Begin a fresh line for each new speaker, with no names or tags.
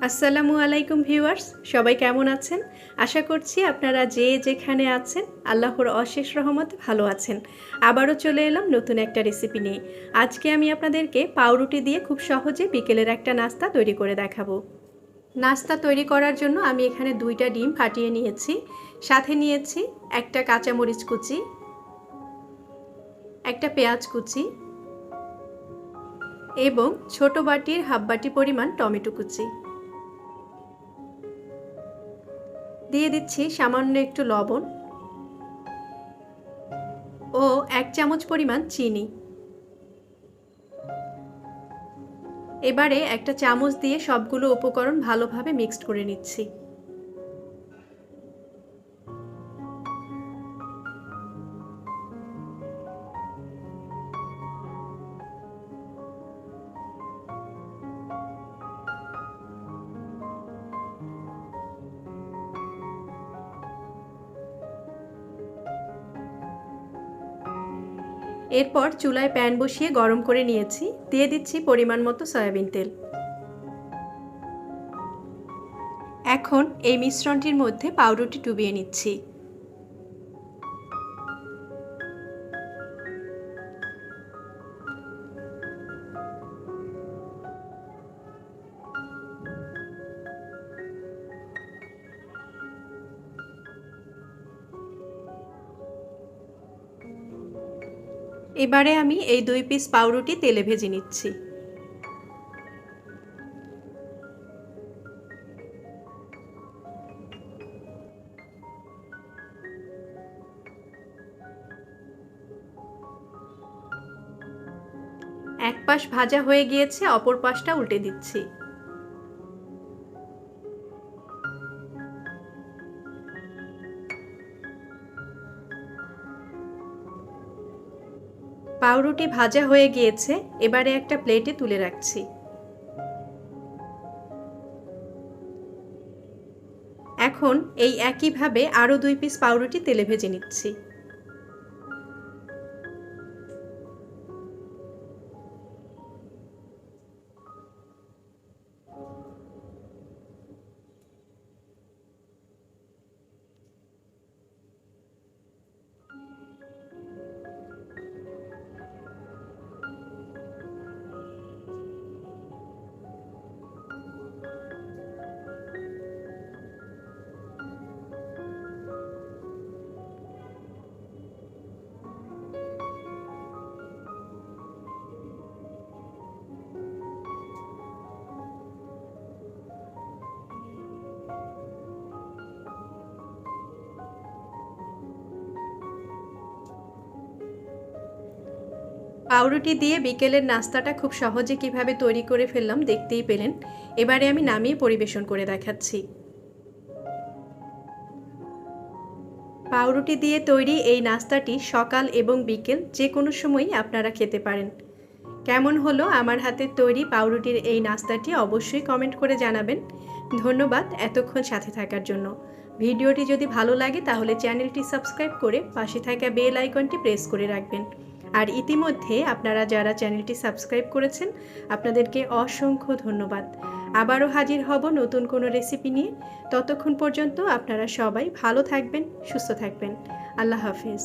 আসসালামু আলাইকুম ভিউয়ার্স, সবাই কেমন আছেন? আশা করছি আপনারা যে যেখানে আছেন আল্লাহর অশেষ রহমতে ভালো আছেন। আবারও চলে এলাম নতুন একটা রেসিপি নিয়ে। আজকে আমি আপনাদেরকে পাউরুটি দিয়ে খুব সহজে বিকেলের একটা নাস্তা তৈরি করে দেখাবো। নাস্তা তৈরি করার জন্য আমি এখানে 2টা ডিম ফাটিয়ে নিয়েছি, সাথে নিয়েছি একটা কাঁচামরিচ কুচি, একটা পেঁয়াজ কুচি এবং ছোট বাটির হাফ বাটি পরিমাণ টমেটো কুচি। দিয়ে দিচ্ছি সামান্য একটু লবণ ও 1 চামচ পরিমাণ চিনি। এবারে একটা চামচ দিয়ে সবগুলো উপকরণ ভালোভাবে মিক্সড করে নিচ্ছি। এরপর চুলায় প্যান বসিয়ে গরম করে নিয়েছি, দিয়ে দিচ্ছি পরিমাণ মতো সয়াবিন তেল। এখন এই মিশ্রণটির মধ্যে পাউরুটি ডুবিয়ে নিচ্ছি। এবারে আমি এই 2 পিস পাউরুটি তেলে ভেজে নিচ্ছি। এক পাশ ভাজা হয়ে গিয়েছে, অপর পাশটা উল্টে দিচ্ছি। পাউরুটি ভাজা হয়ে গিয়েছে, এবারে একটা প্লেটে তুলে রাখছি। এখন এই একইভাবে আরও 2 পিস পাউরুটি তেলে ভেজে নিচ্ছি। পাউরুটি দিয়ে বিকেলের নাস্তাটা খুব সহজে কিভাবে তৈরি করে ফেললাম দেখতেই পেলেন। এবারে আমি নামিয়ে পরিবেশন করে দেখাচ্ছি। পাউরুটি দিয়ে তৈরি এই নাস্তাটি সকাল এবং বিকেল যে কোনো সময়ই আপনারা খেতে পারেন। কেমন হলো আমার হাতের তৈরি পাউরুটির এই নাস্তাটি অবশ্যই কমেন্ট করে জানাবেন। ধন্যবাদ এতক্ষণ সাথে থাকার জন্য। ভিডিওটি যদি ভালো লাগে তাহলে চ্যানেলটি সাবস্ক্রাইব করে পাশে থাকা বেল আইকনটি প্রেস করে রাখবেন। আর ইতিমধ্যে আপনারা যারা চ্যানেলটি সাবস্ক্রাইব করেছেন আপনাদেরকে অসংখ্য ধন্যবাদ। আবারও হাজির হব নতুন কোনো রেসিপি নিয়ে। ততক্ষণ পর্যন্ত আপনারা সবাই ভালো থাকবেন, সুস্থ থাকবেন। আল্লাহ হাফেজ।